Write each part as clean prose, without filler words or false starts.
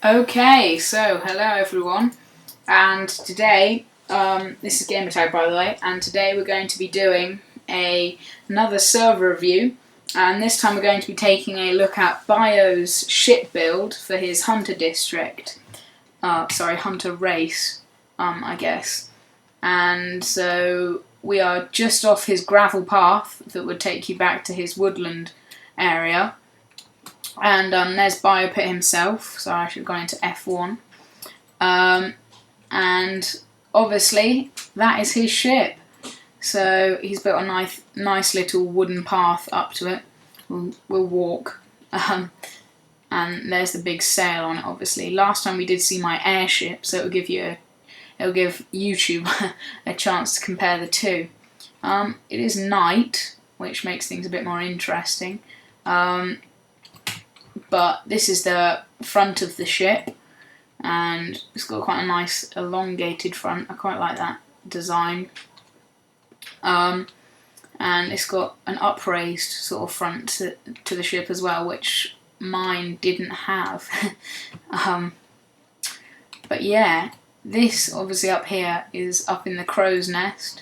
Okay, so hello everyone, and today, this is Gamertag by the way, and today we're going to be doing another server review, and this time we're going to be taking a look at Bio's ship build for his Hunter District, Hunter Race, I guess, and so we are just off his gravel path that would take you back to his woodland area. And there's Biopit himself, so I should have gone into F1. And obviously, that is his ship. So he's built a nice little wooden path up to it. We'll walk. And there's the big sail on it, obviously. Last time we did see my airship, so it'll give YouTube a chance to compare the two. It is night, which makes things a bit more interesting. But this is the front of the ship, and it's got quite a nice elongated front. I quite like that design. And it's got an upraised sort of front to the ship as well, which mine didn't have. But yeah, this obviously up here is up in the crow's nest.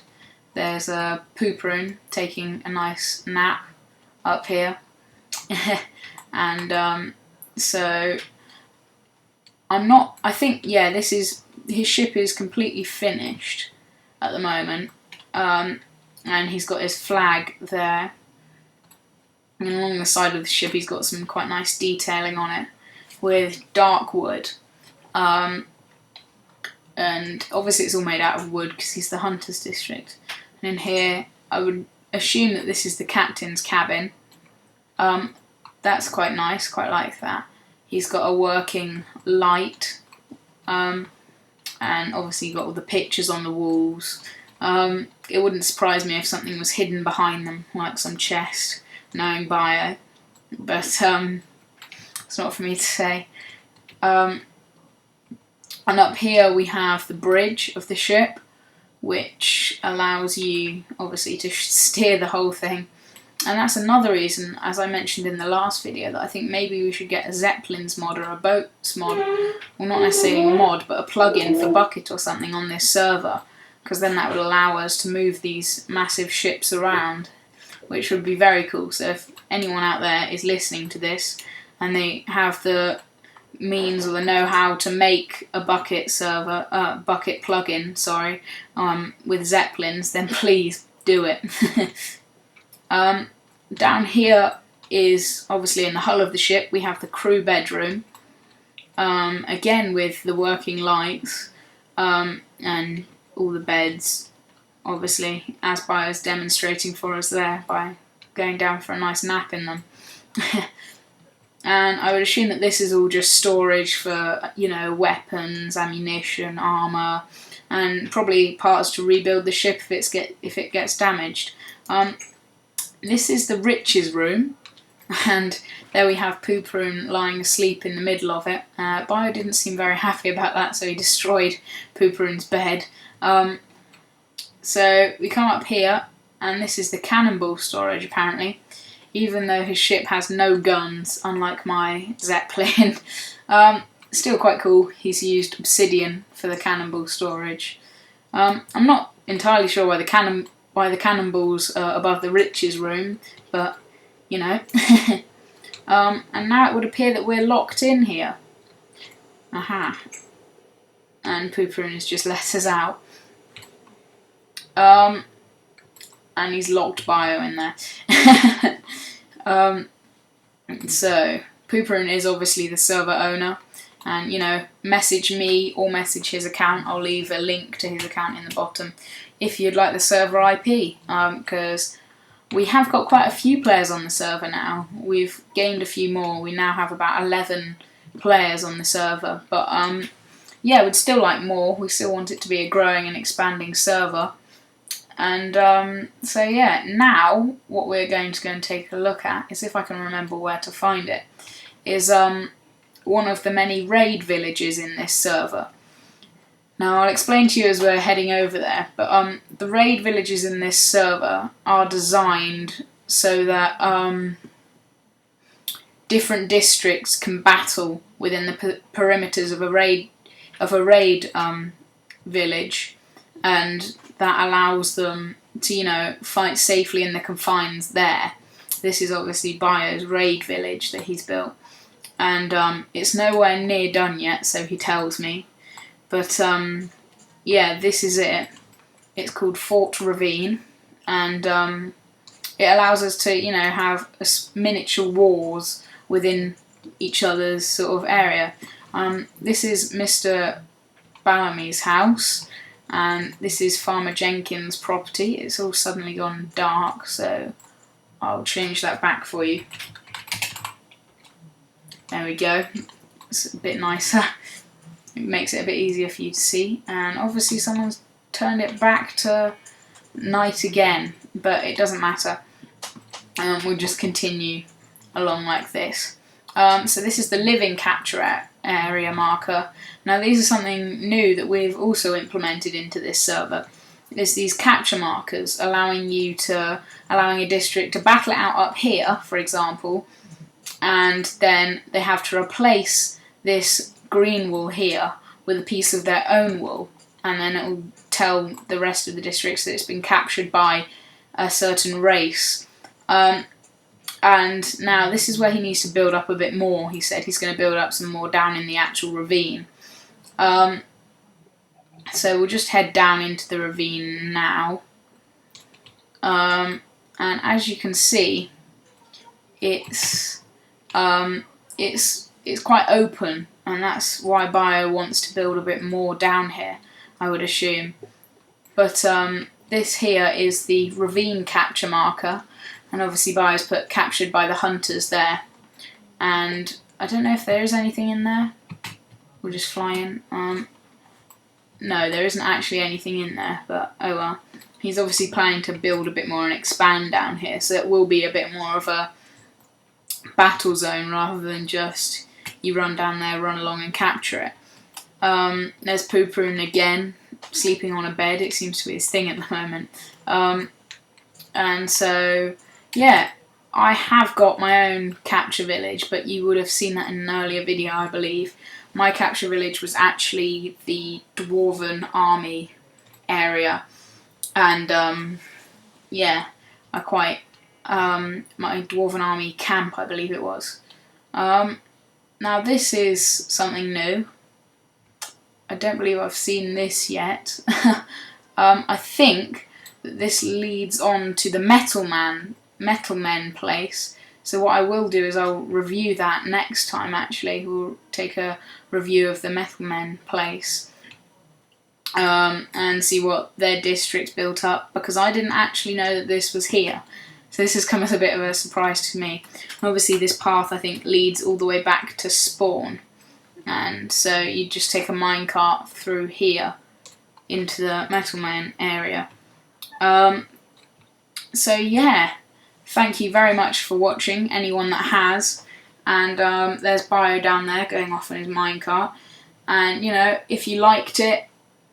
There's a Pooperoon taking a nice nap up here. And so I think his ship is completely finished at the moment, and he's got his flag there, and along the side of the ship he's got some quite nice detailing on it with dark wood, and obviously it's all made out of wood because he's the Hunter's District. And in here I would assume that this is the captain's cabin. That's quite nice, quite like that. He's got a working light, and obviously you've got all the pictures on the walls. It wouldn't surprise me if something was hidden behind them, like some chest, knowing Bio, but it's not for me to say. And up here we have the bridge of the ship, which allows you, obviously, to steer the whole thing. And that's another reason, as I mentioned in the last video, that I think maybe we should get a Zeppelins mod or a boats mod. Well, not necessarily a mod, but a plugin for Bukkit or something on this server, because then that would allow us to move these massive ships around, which would be very cool. So if anyone out there is listening to this and they have the means or the know-how to make a Bukkit plugin, with Zeppelins, then please do it. Down here is, obviously in the hull of the ship, we have the crew bedroom, again with the working lights, and all the beds, obviously, as Bio's demonstrating for us there by going down for a nice nap in them. And I would assume that this is all just storage for, weapons, ammunition, armour, and probably parts to rebuild the ship if it gets damaged. This is the Rich's room, and there we have Pooperoon lying asleep in the middle of it. Bio didn't seem very happy about that, so he destroyed Pooperoon's bed. So we come up here, and this is the cannonball storage apparently, even though his ship has no guns, unlike my Zeppelin. Still quite cool. He's used obsidian for the cannonball storage. I'm not entirely sure why the cannonballs are above the Rich's room, but and now it would appear that we're locked in here. Aha. And Pooperoon has just let us out. And he's locked Bio in there. So Pooperoon is obviously the server owner, and message me or message his account. I'll leave a link to his account in the bottom if you'd like the server IP, because we have got quite a few players on the server now. We've gained a few more. We now have about 11 players on the server, but we'd still like more. We still want it to be a growing and expanding server. And now what we're going to go and take a look at is, if I can remember where to find it, is one of the many raid villages in this server. Now I'll explain to you as we're heading over there, but the raid villages in this server are designed so that different districts can battle within the perimeters of a raid village, and that allows them to, you know, fight safely in the confines there. This is obviously Bio's raid village that he's built, and it's nowhere near done yet, so he tells me. But yeah, this is it. It's called Fort Ravine, and it allows us to, you know, have miniature wars within each other's sort of area. This is Mr. Bellamy's house, and this is Farmer Jenkins' property. It's all suddenly gone dark, so I'll change that back for you. There we go. It's a bit nicer. It makes it a bit easier for you to see. And obviously someone's turned it back to night again, but it doesn't matter. We'll just continue along like this. So this is the living capture area marker. Now these are something new that we've also implemented into this server. There's these capture markers allowing a district to battle it out up here, for example, and then they have to replace this green wool here with a piece of their own wool, and then it will tell the rest of the districts that it's been captured by a certain race. And now this is where he needs to build up a bit more. He said he's going to build up some more down in the actual ravine. So we'll just head down into the ravine now. And as you can see, it's quite open, and that's why Bio wants to build a bit more down here, I would assume. But this here is the ravine capture marker, and obviously Bio's put captured by the hunters there. And I don't know if there is anything in there. We'll just fly in. No, there isn't actually anything in there, but oh well. He's obviously planning to build a bit more and expand down here, so it will be a bit more of a battle zone rather than just you run down there, run along and capture it. There's Poopoon again, sleeping on a bed. It seems to be his thing at the moment. And so, yeah, I have got my own capture village, but you would have seen that in an earlier video, I believe. My capture village was actually the Dwarven Army area, and yeah, I quite my Dwarven Army camp, I believe it was. Now this is something new. I don't believe I've seen this yet. I think that this leads on to the Metal Men place. So what I will do is I'll review that next time. Actually, we'll take a review of the Metal Men place and see what their district built up, because I didn't actually know that this was here. So this has come as a bit of a surprise to me. Obviously this path, I think, leads all the way back to spawn, and so you just take a minecart through here into the Metal Men area. So yeah, thank you very much for watching, anyone that has. And there's Bio down there going off on his minecart. And you know, if you liked it,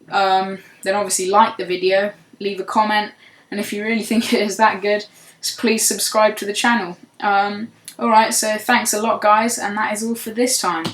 then obviously like the video, leave a comment, and if you really think it is that good, please subscribe to the channel. Alright, so thanks a lot guys, and that is all for this time.